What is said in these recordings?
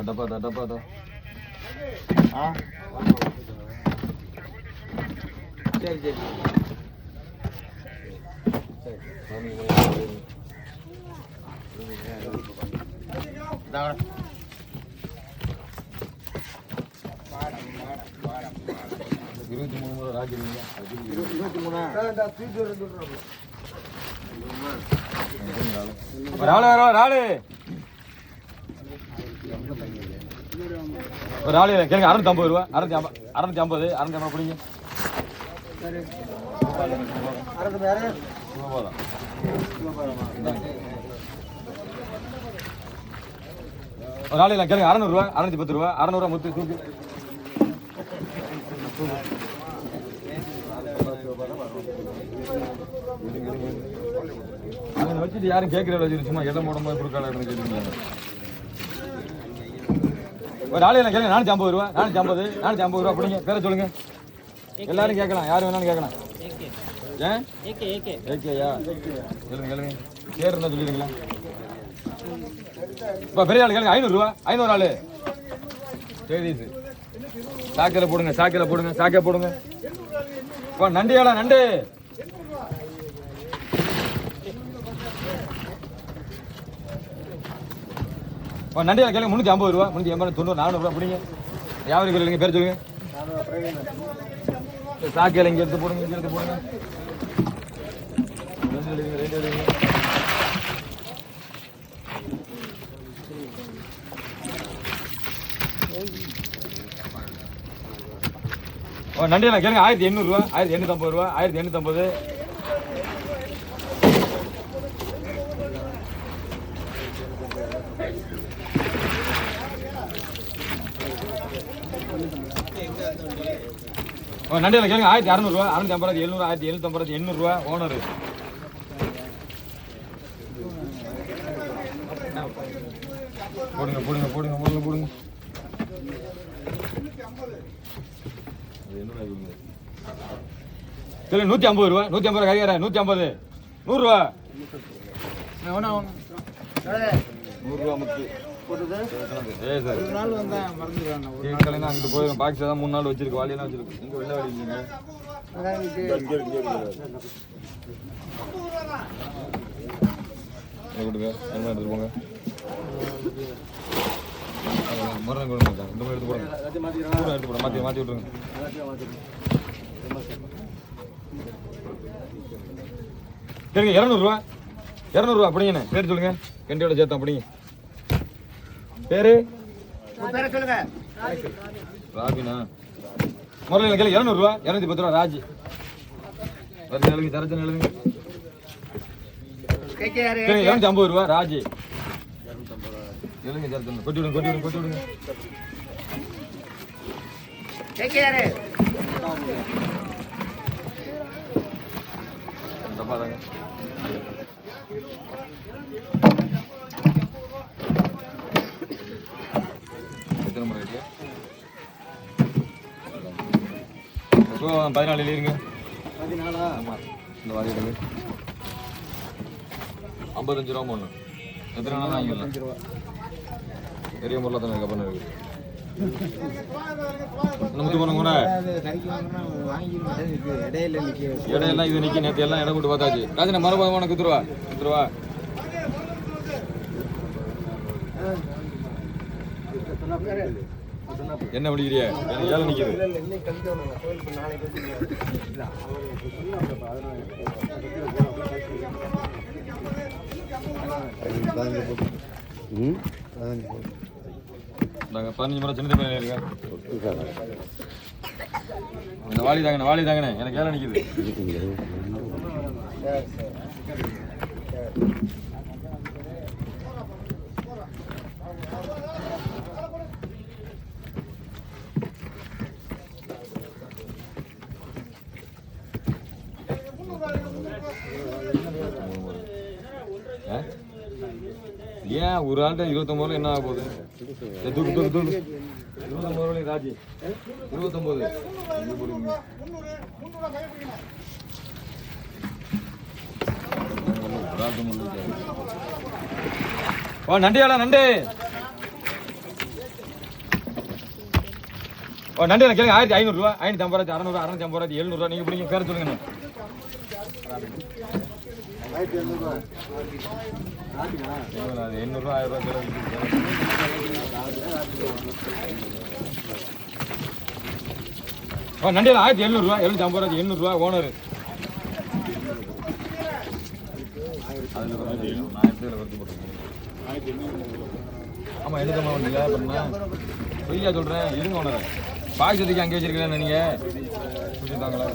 டப்பா டப்பா சரி சரி இருபத்தி மூணு ராஜி இருபத்தி மூணா ஒரு ஆளு கேளுங்க. 650 ரூபா. 650 பிடிங்க. ஒரு ஆளு இல்லை கேளுங்க. 600 ரூபா. 610 ரூபா. 600 ரூபா முத்து தூக்கு. வச்சுட்டு யாரும் கேட்கிற வச்சுட்டு சும்மா இடம் போடும் போது கொடுக்காத கேட்டுருந்தாங்க. ஒரு ஆளு இல்லை கேளுங்க. 450 ரூபா. 450 ரூபா பிடிங்க. பேரை சொல்லுங்க. எல்லாரும் கேட்கலாம். யாரும் வேணாலும் கேட்கலாம். ஏகேயா கேளுங்க கேளுங்க. பேர் இருந்தா சொல்லிடுங்களா? இப்போ பெரிய ஆளு கேளுங்க. 500 ரூபா. 500 ஆளு சரி சாக்கையில் போடுங்க. சாக்கை போடுங்க. இப்போ நண்டியாளா நண்டு நண்டியால கேளுங்க. 350 ரூபா. 380 90 400 ரூபா பிடிங்க. யாருக்கு இல்லைங்க பேர் சொல்லுங்க. சாக்கையில் இங்கே எடுத்து போடுங்க. நண்டியால கேளுங்க. 1800 ரூபா. 1850 ரூபா. 1850 நண்டியில் கேளுங்க. 1600 ரூபா. 650 700 1750 800 ரூபா. ஓனர் போடுங்க. சரி 150 ரூபா. 150 ரூபா கறியாரா. 150 100 ரூபா. 100 ரூபா முத்து. அங்கிட்டு போயிடும். பாக்ஸ் தான் 3 நாள் வச்சிருக்கு. வாலியெல்லாம் வச்சிருக்கு. இங்க வெளில வாலிங்க கொடுங்க. எடுத்து போங்க. முறை கொடுங்க. இந்த மாதிரி எடுத்து போடுங்க. மாற்றி விட்டுருங்க. சரிங்க. 200 ரூபா. 200 ரூபா அப்படிங்கண்ணே. பேர் சொல்லுங்க. கண்டியோட சேர்த்தோம் அப்படிங்க. பேரு சொல்லுங்க. ராபினா. முறையில் கேள்வி 200 ரூபா. 210 ரூபா. ராஜ் எழுதுங்க. சரச்சனை எழுதுங்க. 250 ரூபா. ராஜ் எழுதுங்க. சரச்சனை கொட்டி விடுங்க. டப்பா தாங்க. எத்தனை முறை இருக்கு? 14 இருங்க. 14 ஆமா. இந்த வாரி எடுங்க. 55 ரூபா ஒன்று. எத்தனை நாள் வாங்கிக்கலாம்? 5 ரூபா. பெரிய முறையில் தானே கப்பன் இருக்கு. நமக்கு போன கூட இடையெல்லாம் இது நிற்கி. நேற்று எல்லாம் இடம் போட்டு பார்த்தாச்சு. ராஜன மறுபடியும் குத்துருவா. என்ன பிடிக்கிறியா? எனக்கு ஏழை நிற்கிது. நாங்கள் 15 முறை சின்ன பையன் இருக்கா. இந்த வாலி தாங்கண்ணே. எனக்கு ஏழை நிற்கிது. ஏன் ஒரு ஆள்கிட்ட 29 ரூபா என்ன ஆக போகுது? தூக்கு 29 ரூபாய் ராஜி. 29 ராஜி ஓ நண்டியாடா நண்டு. ஓ நண்டு கேளுங்க 1500 ரூபா, 550 ரூபா, 600 650 700 நீங்க பிடிங்க. பேர சொல்லுங்க. 800 ரூபா 800 ரூபா 1000 ரூபா. ஓ நண்டியாடா 1700 ரூபா, 750 ரூபா, 800 ரூபா ஓனர். ஆமா எடுக்கமா வந்தீங்க அப்படின்னா பொய்யா சொல்றேன். இருங்க ஓனர் பாய்ச்சதுக்கு அங்கே வச்சிருக்கேன் நீங்க புரிஞ்சுதாங்களா?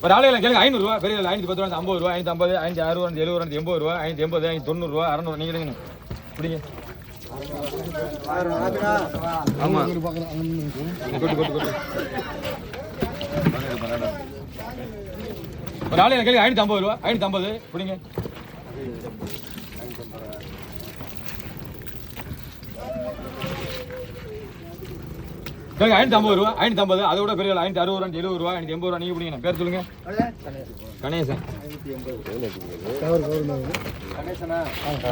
ஒரு ஆளுகளை கேளுங்க 500 ரூபா, பெரிய 510 ரூபா, 50 ரூபா, 550, 560, 70, 80 ரூபா, 580, 590 ரூபா, 600 நீங்க எடுங்க பிடிங்க. ஆமா கொட்டு ஒரு ஆளுகளை கேளுங்க 550 ரூபா, 550 பிடிங்க. கேளுங்க 550 ரூபா, 550 அதை விட பெரிய 560 ரூபா, 70 ரூபா, 580 ரூபா நீங்க பிடிங்க. பேர் சொல்லுங்க. கணேசன்.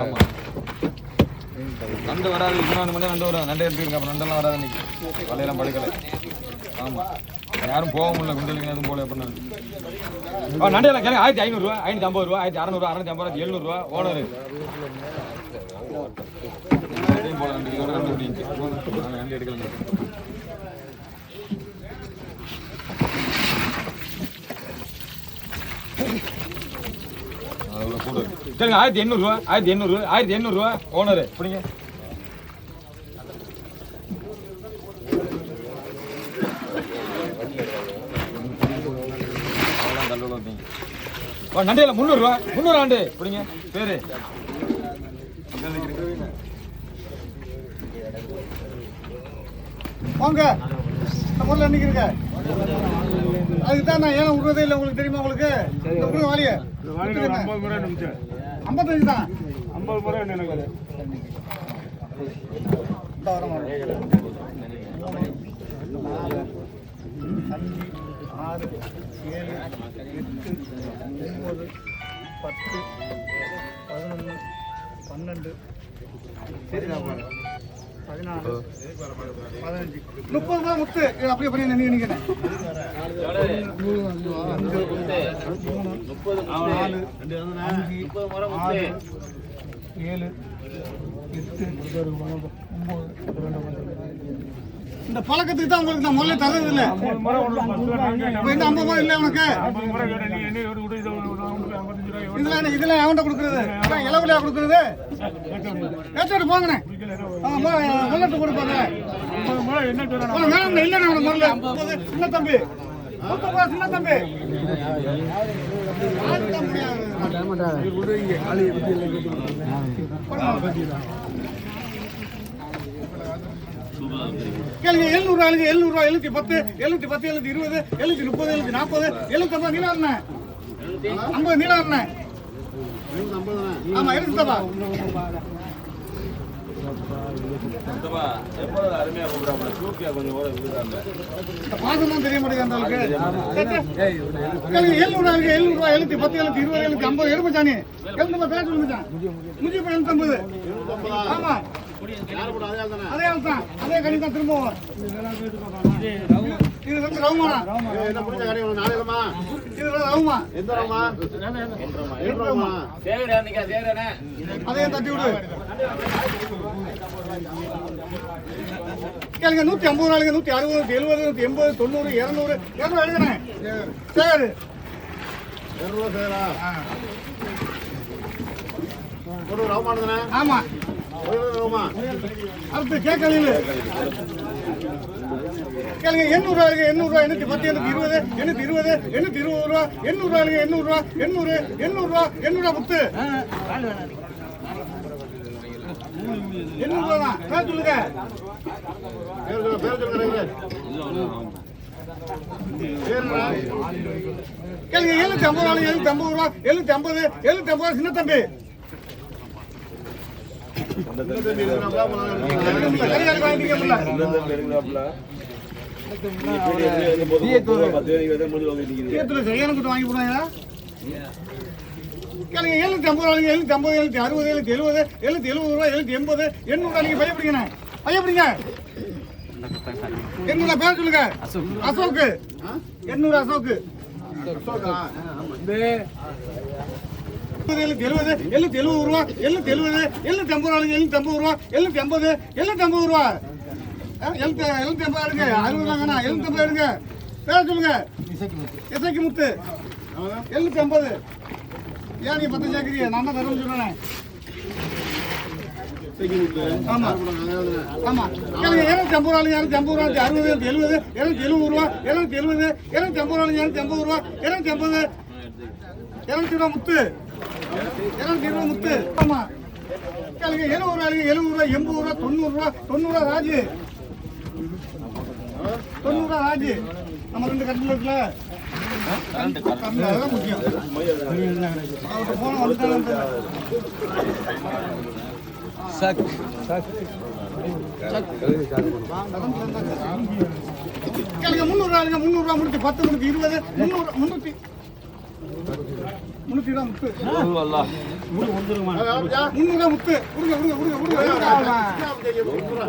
ஆமா நண்டு வராது. இன்னொன்று மணி நண்டு வரும். நண்டு எடுத்துருங்க. அப்புறம் நண்டெல்லாம் வராது இன்னைக்கு. வலையெல்லாம் படுக்கலை. ஆமா யாரும் போக முடியல. குண்டலுக்கு எதுவும் போல அப்படின்னு நண்டையெல்லாம் கேளுங்க 1500 ரூபா, 550 ரூபா, 1600 ரூபா, 650 700 ரூபா ஓனர். போல நண்டு எடுக்கலாம். கூட சரிங்க 1800 ரூபா, 1800 ரூபா ஓனர் பிடிங்க. நண்டையில 300 ரூபா, 300 ஆண்டு பிடிங்க. பேரு வாங்க பொருள் என்னைக்கு இருக்க அதுக்குதான் நான் ஏன் விடுறதே இல்லை. உங்களுக்கு தெரியுமா? உங்களுக்கு வாலிய 50 முறை 55 தான் 50 முறை எனக்கு 6 7 8 9 10 11 12 சரிதான் 14 15 30 ரூபா முத்து அப்படியே பண்ணி நினைக்கிறேன். 7 இந்த பழக்கத்துக்கு தான் உங்களுக்கு நான் முதல்ல தரது இல்லை. இந்த 50 ரூபா இல்லை உனக்கு. இதெல்லாம் எவன்கிட்ட கொடுக்குறது? இலவிலையா கொடுக்குறது? ஏற்றாட்டு போங்கண்ணே. முன்னட்டு கொடுப்பாங்க. இல்லைண்ணா முதல்ல சின்ன தம்பி சின்ன தம்பி கேளுங்க 700 ரூபாய் 700 ரூபாய் 710 710 720 730 740 750 நீலாண்ணே 50 நீலாண்ணே. ஆமா எடுத்துப்பா பாசம் தெரிய மாட்டேங்குது. 700 ரூபாய் 710 720 750 எருமச்சானி 750 பேர் சொல்லுச்சான் 750. ஆமா அதே தான் அதே கணி தான் திரும்பவும். இது வந்து ரவுமானா இது ரவுமா அதே தட்டி விடு. கேளுங்க 150 ரூபாய்க்கு 160 70 180 90 200 200 எடுக்கிறேன். சரி 200 சேரா ஒரு ரவுமானதானே? ஆமா அடுத்து கேட்கல கேளுங்க 800 ரூபாய்க்கு 800 ரூபாய் 810 820 820 ரூபா 800 ரூபாய்க்கு 800 ரூபா 800 800 ரூபா 800 ரூபா முத்து 800 ரூபா தான். பேர் சொல்லுங்க கேளுங்க 750 ரூபாய் 750 ரூபா 750 750 சின்ன தம்பி சரியான கூட்டம் வாங்கி போடுவாங்களா? கேளுங்க 750 ரூபாய்ங்க 750 760 770 ரூபாய் 780 800 நீங்க பயப்படுங்க பயப்படுங்க 800 பேர் சொல்லுங்க அசோக் 800 அசோக் 770 ரூபா 770 750 ரூபா 750 ரூபா 750 எடுங்க 60 தாங்கண்ணா 750 எடுங்க பேர் சொல்லுங்க இசைக்கு முத்து 750 ஏன் நீ 10 சேர்க்கிறீங்க நான் தான் தருவேன் சொன்னேன் ஆமா ஆமா கேளுங்க 250 ரூபா 250 ரூபா 60 70 270 ரூபா 270 250 ரூபா 250 ரூபா 250 200 ரூபா முத்து 200 ரூபா முத்து ஆமா கேளுங்க 70 ரூபா 80 ரூபா 90 ரூபா 90 ரூபா ராஜு 90 ரூபா ராஜு நம்ம 2 கட்டில் இருக்குல்ல அதெல்லாம் முக்கியம் அவர்கிட்ட போன வந்துட்டாங்க சக் கேளுங்க 300 ரூபா முடிச்சு 10 முடிச்சு 20 300 300 ரூபா முத்து 300 ரூபா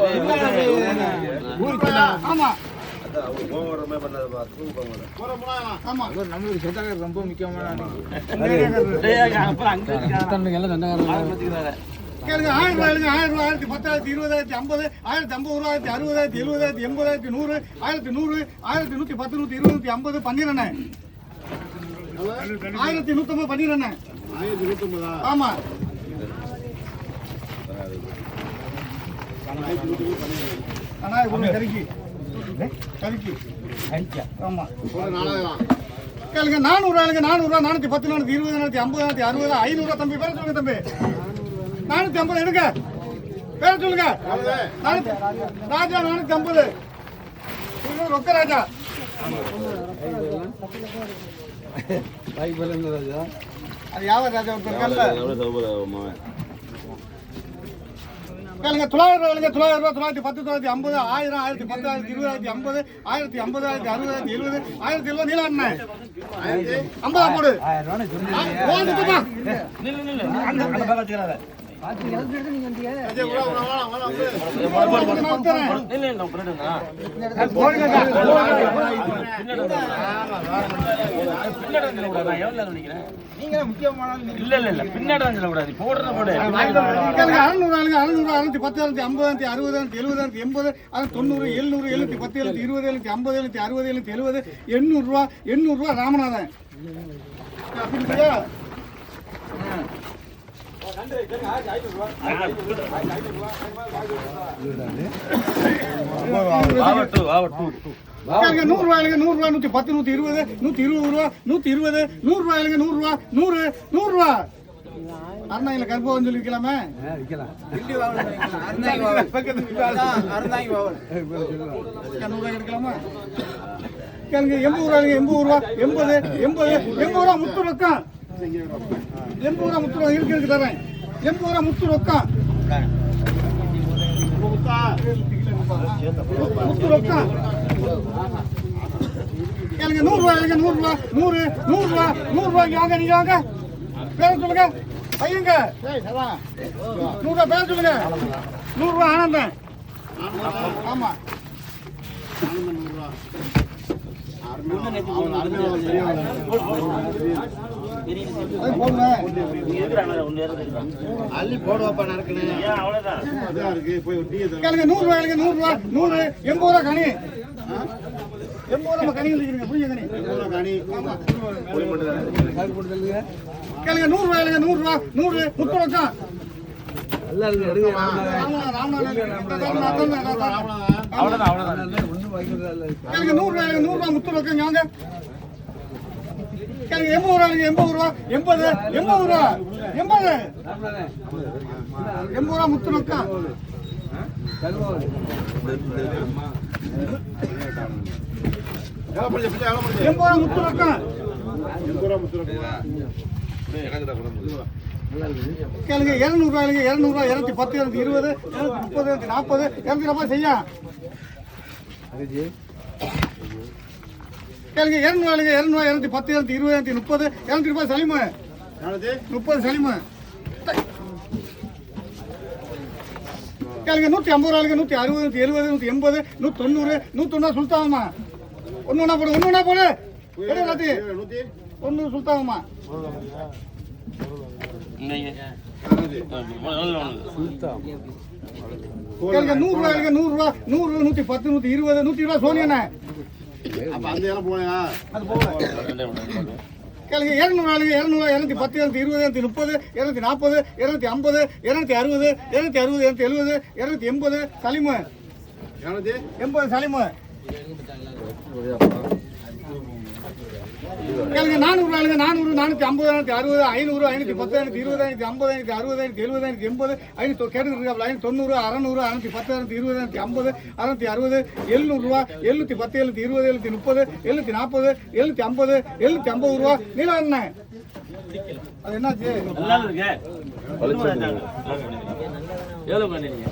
முத்து ஆமா நம்மளுக்கு சொந்தக்காரர் ரொம்ப முக்கியமான கேளுங்க 1000 ரூபாய் 10,000 20,000 50 1050 ரூபா 60 70 80 100 1110 120 150 பண்ணிடுறேன் 1150 பண்ணிடுறேன் 1150 ஆமா அண்ணா இவ்வளவு கறிக்கு ஆமா கேளுங்க 400 ரூபா 410 420 450 460 500 ரூபா தம்பி பேர சொல்லுங்க தம்பி 450 எடுங்க பேர சொல்லுங்க ராஜா 450 ரொக்க ராஜா அது யாவ ராஜா ஒருத்தர் கேளுங்க 900 ரூபா 910 950 1000 1010 20 50 1050 60 70 1070 நீல அண்ணன் 50 போடு 1000 ரூபாய் ராமநாதன் கேளுங்க 100 ரூபாய் 110 120 120 ரூபா 120 100 ரூபாய் 100 ரூபா 100 ரூபா அருணாயில கருப்பம் சொல்லி விற்கலாமே கிடைக்கலாமா கேளுங்க 80 ரூபா 80 ரூபா முத்து ரொக்கம் 80 ரூபா முத்து ரூபா இருக்கு தரேன் 80 ரூபா முத்து ரொக்கம் முத்து ரொக்கம் கேளுங்க 100 ரூபாய் 100 ரூபா வாங்க நீங்க வாங்க பேர சொல்லுங்க பையங்க 100 ரூபா பேர சொல்லுங்க 100 ரூபா ஆனந்தன் ஆமா அள்ளி போடுவாப்பா நடக்கணும் 100 ரூபாய் 100 80 ரூபா கனி 80 ரூபா கனி இருக்குங்க புரியுங்க கனி கேளுங்க 100 ரூபாய் 100 முத்து ரொக்கம் கேளுங்க 100 ரூபாய் முத்து ரொக்கம் வாங்க கேளுங்க 80 ரூபா 80 ரூபா முத்து ரொக்கம் 80 ரூபா முத்து ரொக்கம் கேளுங்க 200 ரூபாய் 210 220 230 240 200 ரூபாய் செய்ய கேளுங்க 200 210 220 230 200 ரூபாய் சலிமு 30 சலிமு கேளுங்க 150 ரூபாய்க்கு 160 170 180 190 சுல்தானம்மா ஒன்று ஒன்றா போடு எல்லாத்தையும் 100 சுல்தானம்மா கேளுங்க 100 ரூபாய்க்கு 100 ரூபா 100 110 120 120 சோனியண்ணே அது போக கேளுங்க 200 ரூபாய்க்கு 200 210 220 230 240 250 260 270 280 சலிமு 80 சலிமு கேளுங்க 400 ரூபாய்க்கு 400 450 460 500 510 520 550 560 570 580 500 கேட்டுருக்காப்ல 90 600 610 620 550 660 700 ரூபா 710 720 730 740 750 750 ரூபா நீல என்ன அது என்னாச்சு நல்லா இருக்கு எவ்வளவு பண்ணீங்க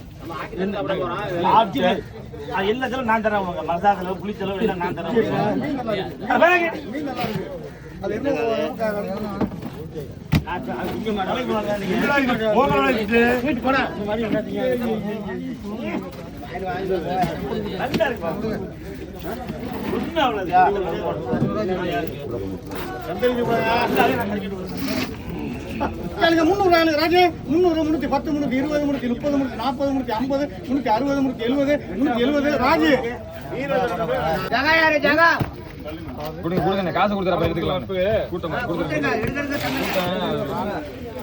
எல்லாத்திலும் நான் தரேன் உங்க மசாலா புளி செலவு எல்லாம் நான் தரேன் அது என்ன கேளுங்க 300 ரூபாய்க்கு ராஜே 300 310 320 330 340 350 360 370 ராஜு கொடுங்க காசு கொடுத்துறப்ப எடுத்துக்கலாம் கூட்டமா கொடுத்துருங்க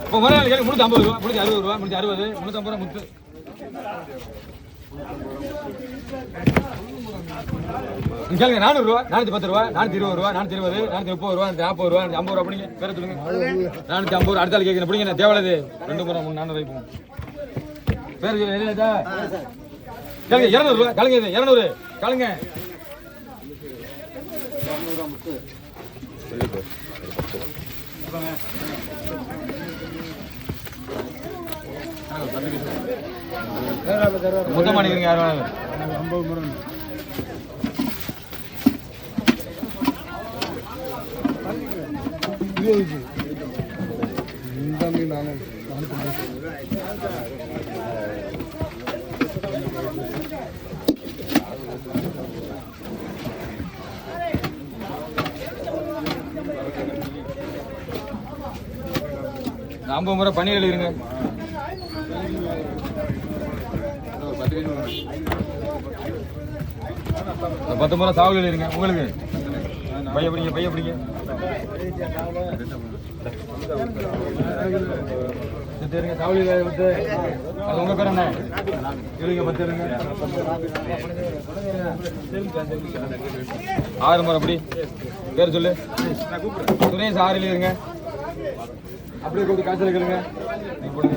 இப்போ மறு நாள் கேட்க 350 ரூபா 360 ரூபா 360 350 ரூபா முத்து கேளுங்க 400 ரூபா 410 ரூபா 420 ரூபா 420 430 ரூபா 40 ரூபா 50 ரூபா பிடிங்க பேர சொல்லுங்க 450 ரூபா அடுத்த ஆள் கேட்கணும் பிடிங்க தேவையில்லை 2 முறை 400 வைப்போம் பேர் சொல்லுங்க கேளுங்க 200 ரூபா கலங்க 200 கலங்க மொத்தம் பண்ணிக்கிறீங்க யாரும் 50 முறை ஐம்பது முறை பன்னீர் எழுதிருங்க 10 முறை சாவல் எழுதிருங்க உங்களுக்கு பைய பிடிங்க சாவல் விட்டு அது உங்க பேர் என்ன எழுதிங்க 10 இருங்க 6 முறை அப்படி பேர் சொல்லு சுரேஷ் 6 எழுதிருங்க அப்படியே கூப்பிட்டு காய்ச்சல் கேளுங்க நீங்க போடுங்க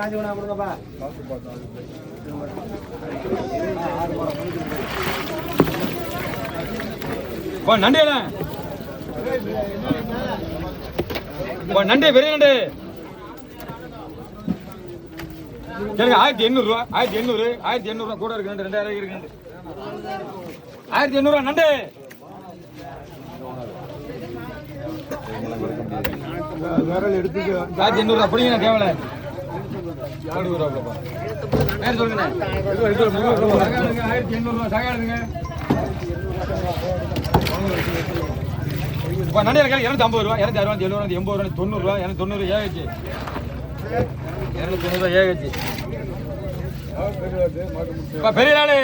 காசு வேணா கொடுங்கப்பா நண்டியா நண்டே பெரிய நண்டு கேளுங்க 1800 ரூபா 1800 ரூபா கூட இருக்கு 2000 இருக்கு 1800 ரூபா நண்டு எடுத்துக்க 1800 ரூபா அப்படிங்க தேவையில்ல சொல்லுங்க 1800 ரூபா சாகாடுங்க நண்டியா கேள்வி 250 ரூபா 260 ரூபா 70 ரூபா 80 ரூபா 90 ரூபா 90 ஏகச்சு 290 ரூபா ஏகச்சு பெரிய நாளு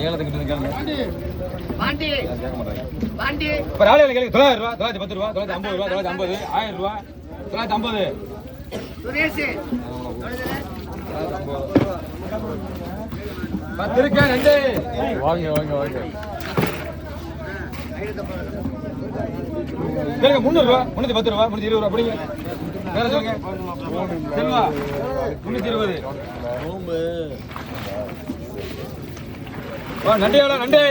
ஏலத்துக்கு கேளுங்க இப்ப ராலையில கேளுங்க 900 ரூபா 910 ரூபா 950 ரூபா 950 1000 ரூபா 950 10 இருக்கா நண்டு வாங்க கேளுங்க 300 ரூபா 310 ரூபா 320 ரூபா அப்படிங்க வேற சொல்லுங்க செல்வா 320 நண்டு எவ்வளோ நண்டு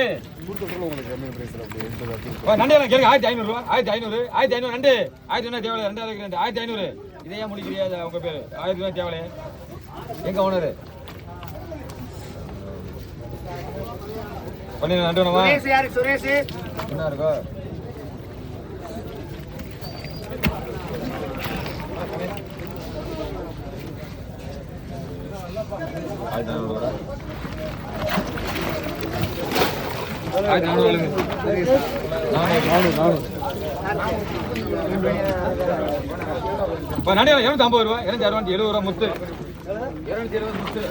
நண்டு கேளுங்க 1500 ரூபா 1500 நண்டு 1500 தேவையில்ல 2000 1500 இதை ஏன் முடிக்கிறியா உங்க பேரு 1000 தேவையில்ல எங்க ஓனரு பண்ணி நண்டு வேணுமா சுரேஷ் என்ன இருக்கோ 1400 1400 நடிகா 250 ரூபா 260 ரூபா முத்து 220 முத்து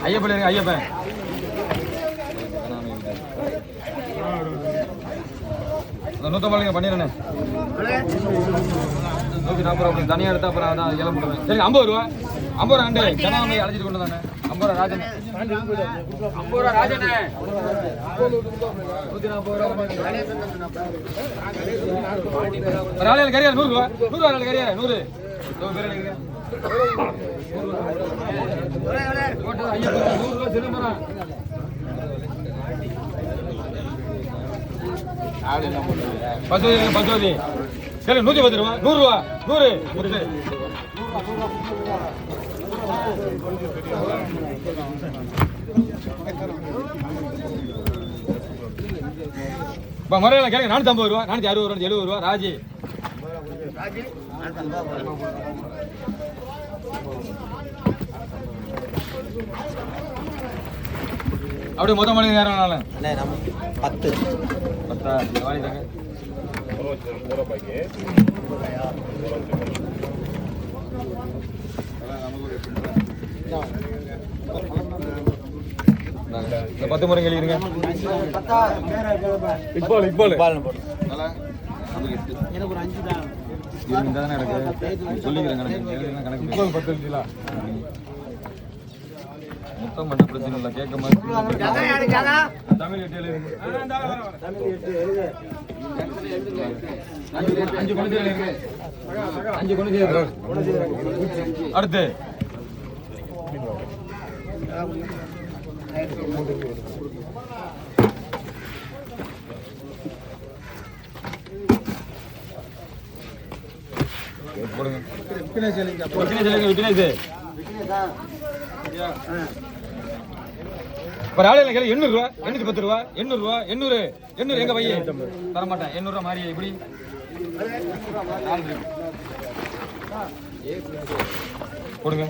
ஐயப்பன் இருங்க ஐயப்பன் 150 பண்ணிடுறேன் 140 ரூபா தனியாக எடுத்தா அப்புறம் அதான் இளம் போடுவேன் சரி 50 ரூபா 50 ரூபா ரெண்டு ஜனாமை அழைச்சிட்டு கொண்டு தானே 50 ரூபா ராஜன் 50 ரூபா ராஜனே 140 ரூபா ஒரு ஆளுக்கு கறியா 100 ரூபா 100 ரூபா ஆளுக்கு கறியா 100 பேர் எடுக்கிறேன் 100 ரூபா சிதம்பரம் பசுவதி சரி 110 ரூபா 100 ரூபா 100 முத்து முறையில் கேளுங்க 450 ரூபா 460 ரூபா 70 ரூபா ராஜி அப்படியே மொத்தம் மணி நேரம் 10 வாங்கிட்டாங்க இந்த 10 முறை எழுதிருங்க இக்பால் எனக்கு ஒரு 5 தான் இருந்தானே எனக்கு சொல்லிக்கிறேன் கணக்கு இக்பால் 10 இல்ல மொத்தம் மட்டும் பிரச்சனை இல்ல கேட்க மாதிரி தமிழ் 8 எழுதுங்க தமிழ் 8 5 கொண்டு எழுதுங்க 5 கொண்டு அடுத்து போடுங்க ஒரு ஆளு 800 ரூபா 810 ரூபா 800 ரூபா 800 எங்க பையன் தரமாட்டேன் 800 ரூபா மாறி இப்படி போடுங்க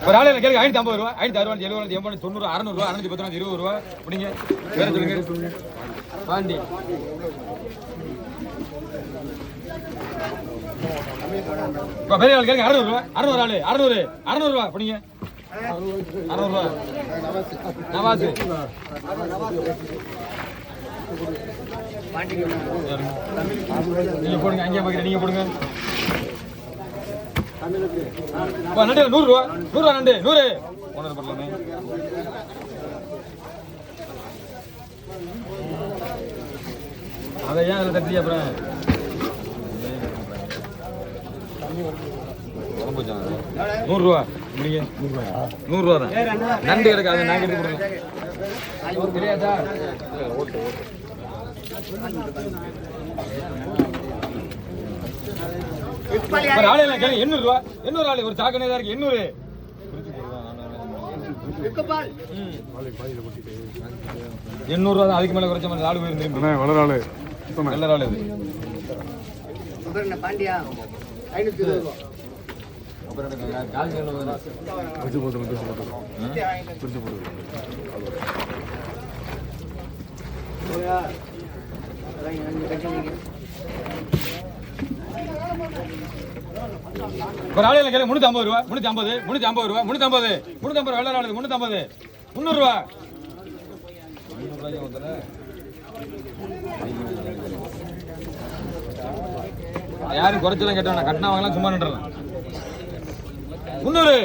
ஒரு ஆளு கேளுங்க 550 ரூபா 560 ரூபா 70 ரூபா 80 90 600 ரூபா 610 ரூபா 20 ரூபா பிடிங்க வேற சொல்லுங்க பாண்டி இப்ப பெரிய ஆள் கேளுங்க 600 ரூபா 600 ஆளு 600 ரூபா பிடிங்க 600 ரூபா நவாஸ் நீங்க போடுங்க அங்கே பாக்குறேன் நீங்க போடுங்க நண்டு 100 ரூபா 100 ரூபா நண்டு 100 ஓனர் பண்ணலாமே அதை ஏன் அதில் தட்டி அப்புறம் 100 ரூபா முடிங்க 100 ரூபா தான் நண்டு கிடைக்காது நாங்கள் எடுத்து தெரியாதா ஒரு ஆளு இல்லை கேளுங்க 800 ரூபா 800 ஆளு ஒரு சாக்கணே தான் இருக்கு 800 800 ரூபா தான் அதுக்கு மேல குறைச்ச மாதிரி ஆளு போயிருந்தேன் வளராளு நல்ல இது பாண்டியா 520 ரூபா ஒரு ஆளு இல்லை 350 ரூபா 350 ரூபா 350 வெள்ளை ஆளு 350 300 ரூபா யாரும் குறைச்சலாம் கேட்டாங்க கட்டினவங்கலாம் சும்மா நின்றுலாம் 300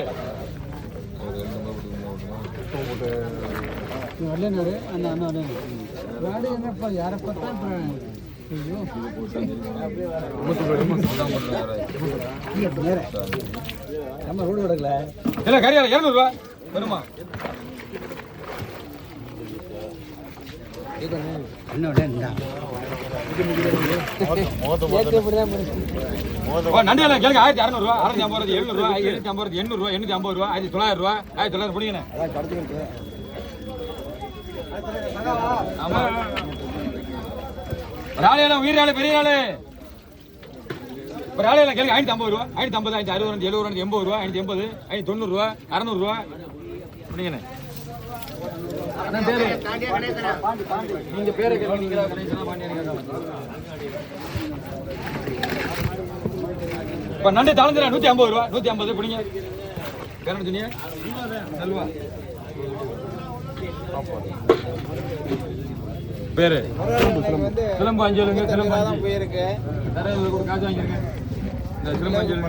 இல்ல கரியால 200 ரூபா வருமா நண்டியெல்லாம் கேளுங்க 1600 ரூபா 650 700 ரூபா 750 800 ரூபா 850 ரூபா 1900 ரூபா 1900 பிடிங்க ஆமா ஒரு ஆளு எல்லாம் உயிர் ஆளு பெரிய ஆளு ஒரு ஆளு எல்லாம் கேளுங்க 550 ரூபா 550 560 70 80 ரூபா 580 590 ரூபா 600 ரூபா அப்படிங்கண்ணே பேரு நீங்க பேரு கேளுங்க இப்ப நண்டு தாழ்ந்துடா 150 ரூபா 150 பிடிங்க பேர் என்ன சொன்னீங்க செல்வா பேரு சிலம்பு அஞ்சலுங்க சிலம்பு அஞ்சு போயிருக்கு காசு வாங்கிருங்க இந்த சிலம்பு அஞ்சல்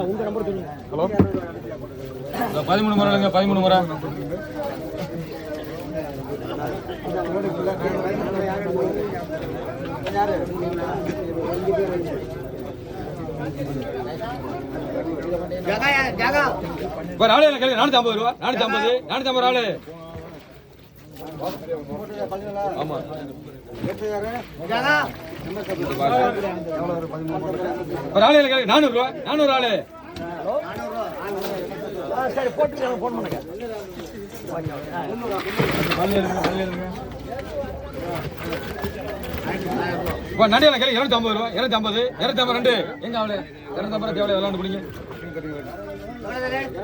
உங்க நம்பர் சொல்லுங்க. ஹலோ 13 முறை இல்லைங்க 13 முறை ஒரு ஆளு எனக்கு 450 ரூபா 450 ஆளு ஆமா ஒரு ஆளு எனக்கு 400 ரூபா 400 ஆளு சரி போட்டு ஃபோன் பண்ணுங்க. இப்போ நண்டியால கேள்வி 250 ரூபா 250 252 எங்க அவளு 250 தேவையில்ல விளாண்டு பிடிங்க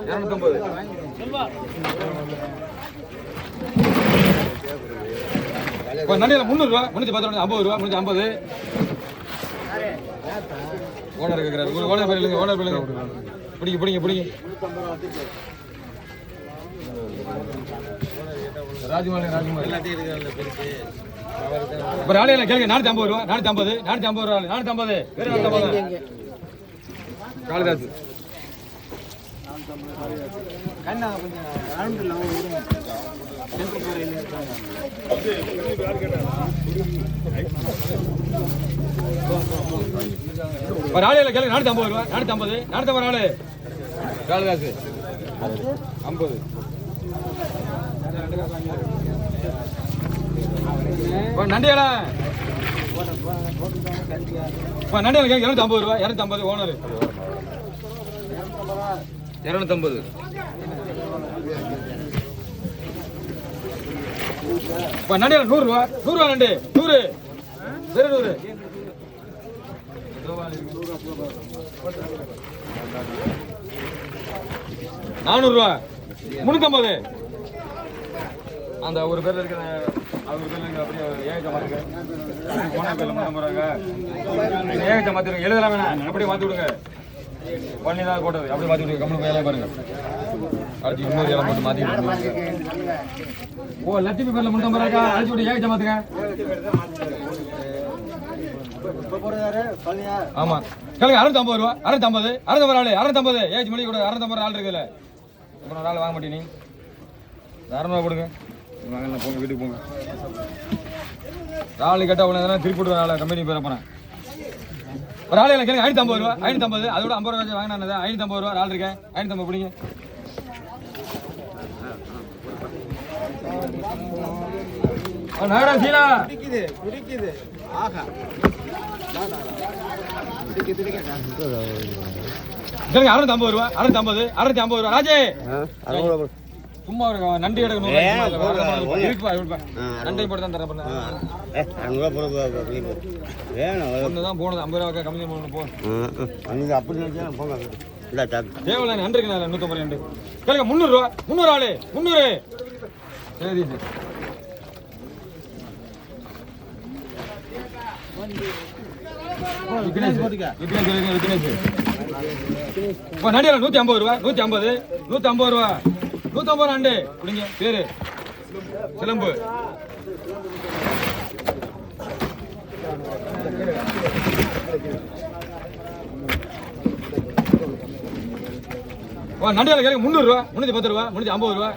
250 இப்போ நண்டியால 300 ரூபா 310 50 ரூபா 350 ஓனர் கேட்குறாரு ஓனர் போயிடுங்க ஓனர் போயிடுங்க பிடிங்க பிடிங்க பிடிங்க ராஜ்குமார் ஒரு ஆளு கேளுங்க 450 ரூபா 450 ரூபா 450 வேற 450 காளிதாஸ் கண்ணா கொஞ்சம் ரவுண்ட் இல்லாம விடுங்க. ஒரு ஆளு கேளுங்க 450 ரூபா 450 ஆளு காளிதாஸ் 50 நண்டியால நண்டியால கேளுங்க 250 ரூபா 250 ஓனர் 250 நண்டியால 100 ரூபா 100 ரூபா நண்டு 100 சரி 100 400 ரூபா 350 அந்த ஒரு பேர்ல இருக்கிற அவர் பேர்ல அப்படியே ஏகத்தை மாத்துங்க போன பேர்ல மாத்துறாங்க ஏகத்தை மாத்திருங்க எழுதலாம் வேணாம் அப்படியே மாத்தி விடுங்க பண்ணி தான் போட்டது அப்படியே மாத்தி விடுங்க கம்மி பேர்ல பாருங்க அடுத்து இன்னொரு இடம் போட்டு மாத்தி விடுங்க ஓ லட்சுமி பேர்ல 350 ரூபா அழைச்சி விட்டு ஏகத்தை மாத்துங்க ஆமா கேளுங்க 650 ரூபா 650 ஆளு 650 ஏஜ் மணி கூட 650 ஆள் இருக்குல்ல இப்போ ஒரு ஆள் வாங்க மாட்டீங்க 200 போடுங்க வாங்க போங்க வீட்டுக்கு போங்க ஆள் கேட்டா உடனே திருப்பி விடுவேன் ஆளை கம்பெனி பேர போனேன் ஒரு ஆள் கேளுங்க 550 ரூபா 550 அதோட 50 ரூபா வாங்கினா 550 ரூபா ஆள் இருக்கேன் 550 பிடிங்க நாகராஜ் சீலா குடிக்குது ஆஹா கேளுங்க 650 ரூபா 650 ரூபா ராஜே சும்மா ஒரு நன்றி எடுக்கணும் நன்றி போட்டு தான் தரேன் ஒண்ணுதான் போனது 50 ரூபா கம்மி பண்ணணும் போ தேவையில்ல நன்றி இருக்கு 150 நண்டு கேளுங்க 300 ரூபா 300 ஆளு 300 சரி இப்போ நண்டியால 150 ரூபா 150 ரூபா 150 நண்டு பிடிங்க பேரு சிலம்பு நண்டியால கேளுங்க 300 ரூபா 310 ரூபா 350 ரூபா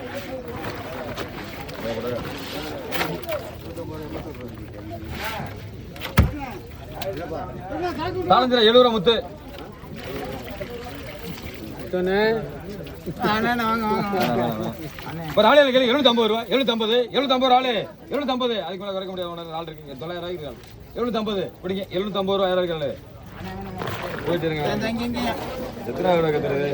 தாளந்திர 70 ரூபா முத்து ஒரு ஆளு கேள்வி 750 ரூபா 750 ஆளு 750 அதுக்கு மேல குறைக்க முடியாது ஆள் இருக்கு 900 ரூபாய்க்கு 750 பிடிங்க 750 ரூபா 1000 ரூபாய் போயிட்டு இருங்க. எத்தனை ரூபா கத்துறது?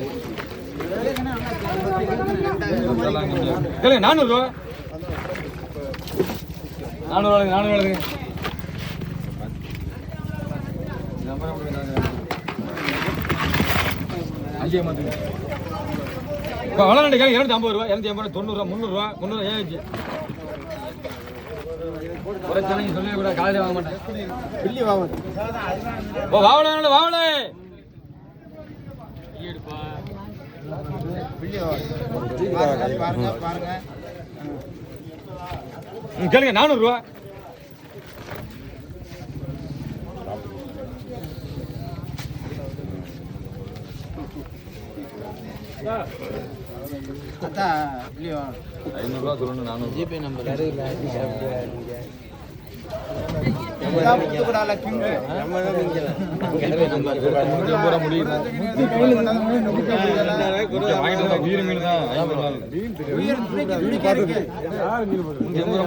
கேளுங்க 400 ரூபா. 400 400 அஞ்சே மாத்துங்க. இப்போ வளர்ந்து கேளுங்க 250 ரூபா 250 90 ரூபா 300 ரூபா 300 ஏஜ் குறைச்சாலும் நீங்க சொல்லவே கூட காலையில வாங்க மாட்டேன். வெள்ளி வாங்க. ஓ வாவலே வாவலே வெள்ளி வாங்க. பாருங்க பாருங்க. கேளுங்க 400 ரூபா. அத்தா வெள்ளி வாங்க. 500 ரூபா சொல்லணும் 400 ஜிபே நம்பர் கூட கிங்கு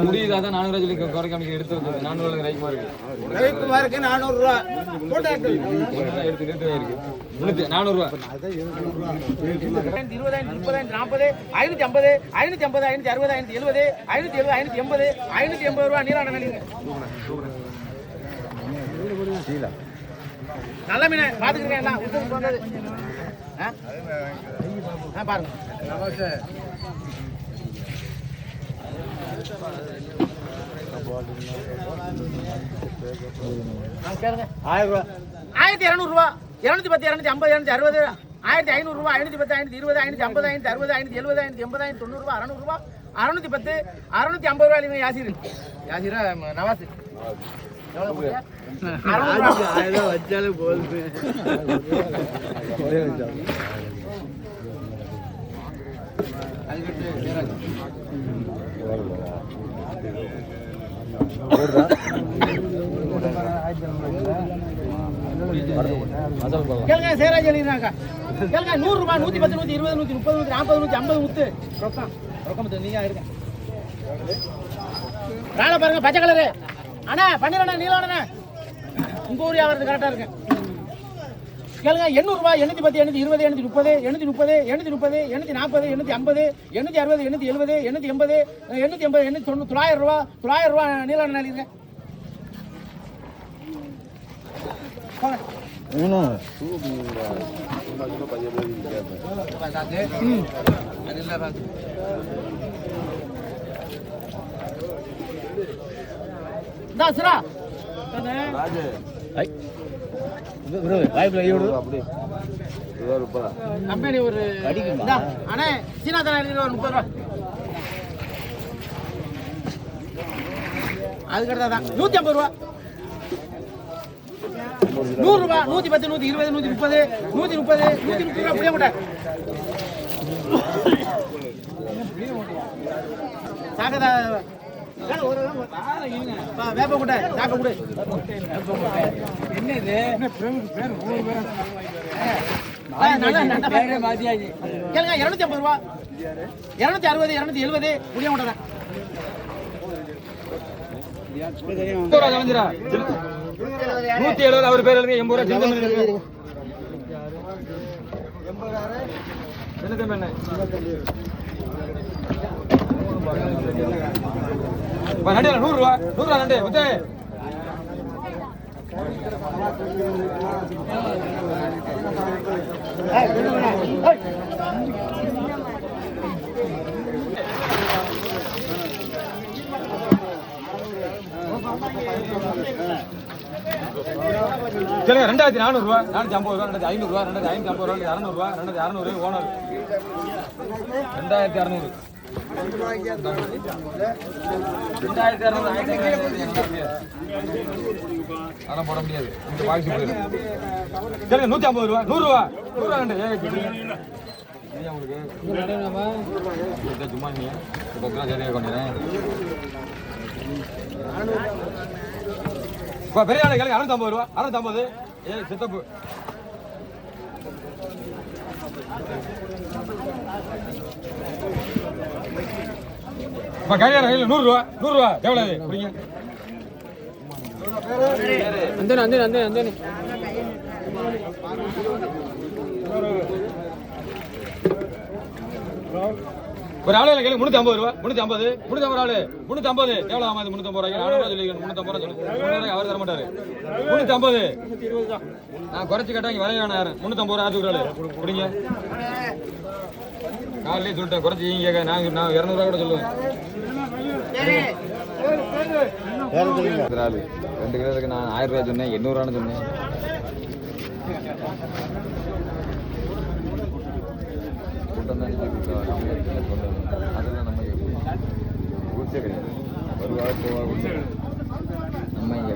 முடியுதான் 400 சொல்லி குறைக்க எடுத்து வந்தது 400 ரைக்குமா இருக்கு 400 ரூபா போட்டோ எடுத்து இருக்கு 400 ரூபா 20 30 40 550 550 560 570 570 580 580 ரூபா நீரான நிலைங்க. நல்ல மீன் பாத்துக்கிறேன் எல்லாம் உத்தரவு வந்தது. பாருங்க கேளுங்க 1000 ரூபா 1200 ரூபா 210 250 260 1500 ரூபா 510 520 550 560 570 580 90 ரூபா 600 ரூபா 610 650 ரூபா இல்லைங்க யாசிர் யாசிரா நவாஸ் எவ்வளவு போடுறியா? 600 ரூபா 1000 வச்சாலே போதும். கேளுங்க சேராஜ் எழுதினாக்கா கேளுங்க 100 ரூபா 110 120 130 140 150 முத்து ரொக்கம் ரொக்கம் நீங்க இருக்க ராணா பாருங்க பச்சை கலரு அண்ணா பண்ணிடண்ணா நீலாண்ணா உங்க ஊர் வியாபாரத்து கரெக்டா இருக்கு. கேளுங்க 800 ரூபா 810 820 830 830 830 840 850 860 870 880 880 900 ரூபா 900 ரூபா நீலாண்ணா எழுதிங்க. சிரா கம்பெனி ஒரு அண்ணே சீனா தானே எழுதி ஒரு 30 ரூபா அதுக்கடுத்தா தான் 150 ரூபா 100 ரூபா 110 120 130 130 ரூபா அப்படியே கூட சாகதா வேப்ப கூட்ட சாக்க கூட என்ன இது கேளுங்க 250 ரூபா 260 270 புளிய மூட்டை தான் 170 அவர் பேர் எழுதுங்க 80 ரூபா நண்டு 100 ரூபா 100 ரூபா நண்டு முத்தே சொல்லுங்க 2400 ரூபா 450 ரூபா 2500 ரூபா 2550 ரூபா 600 ரூபா 2600 ஓனர் 2600 அதெல்லாம் போட முடியாது இந்த பாக்ஸ் போயிடும். சரிங்க 150 ரூபா 100 ரூபா 100 ரூபா நண்டு உங்களுக்கு சும்மா நீ பக்கம் சரியாக கொண்டேன் இப்போ பெரிய ஆளு கேளுங்க 650 ரூபா 650 சித்தப்பு கையாள 100 ரூபா 100 ரூபா எவ்வளவு புரியுங்க ஒரு ஆளு கேளு 350 ரூபா 350 350 ஆளு 350 எவ்வளவு ஆமா 350 ரூபாய் 400 ரூபாய் சொல்லிருக்கேன் 350 ரூபாய் சொல்லு அவர் தர மாட்டாரு 350 நான் குறைச்சு கேட்டா இங்க வரைய வேணாம் யாரும் 350 ரூபாய் ஆச்சு ஒரு ஆளு குடிங்க காலையிலே சொல்லிட்டேன் குறைச்சி கேட்க நான் 200 ரூபாய் கூட சொல்லுவேன் ஆளு 2 கிலோக்கு நான் 1000 ரூபாய் சொன்னேன் 800 ரூபான்னு சொன்னேன் அதெல்லாம் நம்ம ஊர்ச்சே கிடையாது வருவா போவா ஊர்ச்சே நம்ம இங்கே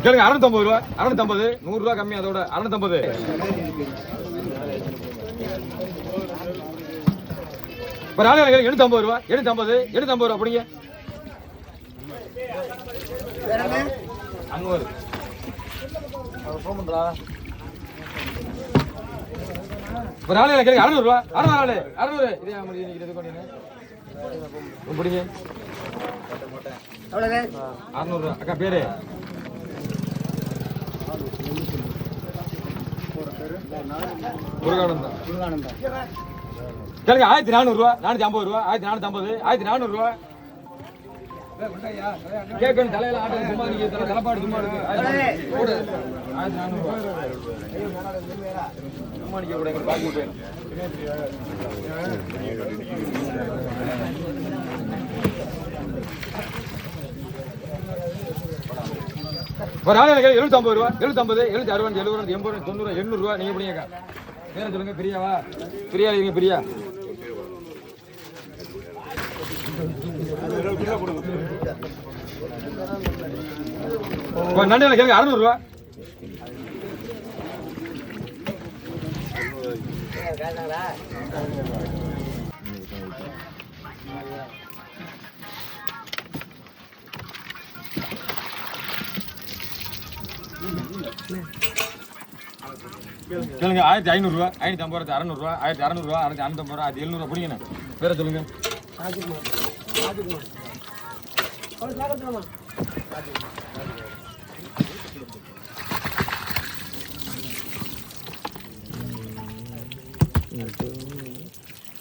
கேளுங்க 650 ரூபா 650 100 ரூபா கம்மி அதோட 650 ஒரு ஆளு 750 ரூபா 750 ரூபா அப்படிங்க அன்வர் ஒரு ஆளு கேளுங்க 600 ரூபா 600 இதே முடிஞ்சு நிக்கிறது கொண்டீங்க பிடிங்க 600 ரூபா அக்கா பேரு முருகானந்தா கேளுங்க 1400 ரூபா 450 ரூபா 1450 1400 ரூபா கேட்கணும் தலையில ஆட்டு சும்மா நீங்க தலைப்பாடு சும்மா இருக்கு 1400 ரூபா சும்மா நிக்க கூட பாக்கி விட்டு ஒரு ஆளு 750 ரூபா 750 760 70 80 90 800 ரூபா நீங்க எப்படிங்க பேரை சொல்லுங்க பிரியாவா பிரியா நீங்க பிரியா நண்டில கேளுங்க 600 ரூபா கேளுங்க 1500 ரூபா 550 600 ரூபா 1600 ரூபா 650 ரூபா 700 ரூபா பிடிங்க பேரை சொல்லுங்க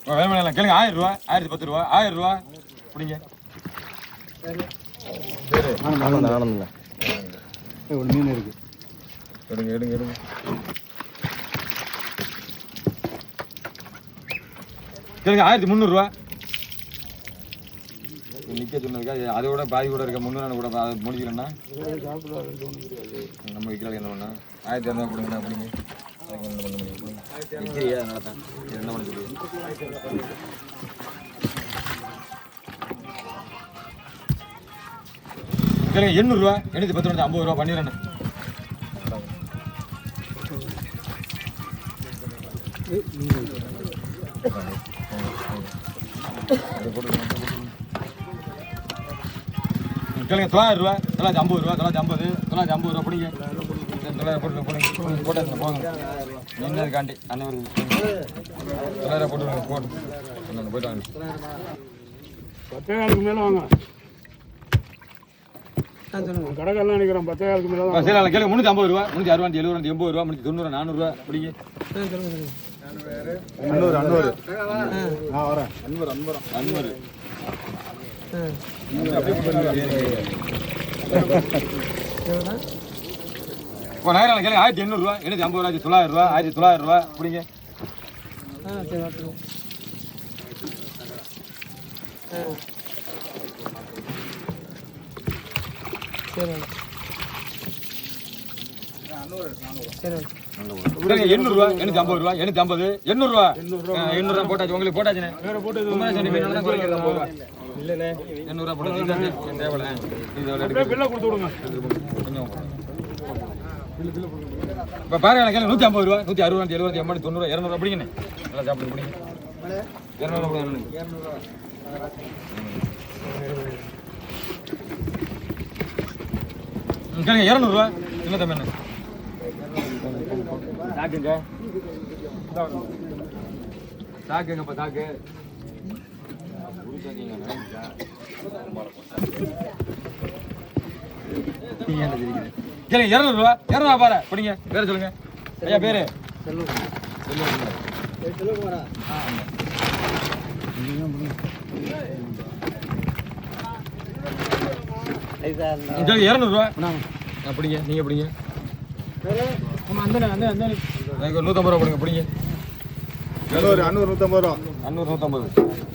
வேலை கேளுங்க 1000 ரூபா 1010 ரூபா 1000 ரூபா பிடிங்க ஆனந்தம் ஒரு மீன் இருக்கு எடுங்க எடுங்க எடுங்க கேளுங்க 1300 ரூபா நிக்க சொன்னதுக்கா அதோட பாதி கூட இருக்க 300 கூட முடிக்கலன்னா நம்ம விற்கிறது என்ன பண்ணா 1200 கொடுங்க அப்படிங்க விற்கிறியா அதனால தான் என்ன பண்ண சொல்லி கேளுங்க 800 ரூபா 810 50 ரூபா பண்ணிடுறேன் கேளுங்க 900 ரூபா 950 ரூபா 950 ரூபா பிடிங்க 900 போட்டு போட்டு போங்க என்ன காண்டி அண்ணன் 900 போட்டு போட்டு போயிட்டு வாங்க 10,000 மேல வாங்க கடைக்கெல்லாம் நினைக்கிறோம் 10,000 மேல தான் சரி கேளுங்க 350 ரூபா 360 70 80 ரூபா 90 400 ரூபா பிடிங்க அன்வர் நான் வரேன் அன்வர் இப்போ நகரம் கேளுங்க 1800 ரூபா 850 ரூபா 900 ரூபா 1900 ரூபா பிடிங்க சரி 800 ரூபா 850 ரூபா 850 800 ரூபா 800 ரூபா போட்டாச்சு உங்களுக்கு போட்டாச்சுனே வேற போட்டு குமாரசாமி மீனால தான் குறைக்கிறதா போவா இல்லனே 800 ரூபா போட்டாச்சு தேவல இதோட எடுத்து பில்ல கொடுத்து விடுங்க கொஞ்சம் இப்ப பாருங்க எனக்கு 150 ரூபா 160 ரூபா 70 80 90 200 ரூபா பிடிங்கனே நல்லா சாப்பிடுங்க பிடிங்க 200 ரூபா 200 ரூபா கேளுங்க 200 ரூபா என்ன தம்பி என்ன தாக்குங்க தாக்குங்கப்பா தாக்கு கேளுங்க 200 ரூபா பாரு பிடிங்க பேரு சொல்லுங்க ஐயா பேரு செல்வம் 200 ரூபா பிடிங்க நீங்க பிடிங்க எனக்கு 150 ரூபா கொடுங்க பிடிங்க 150 ரூபா 550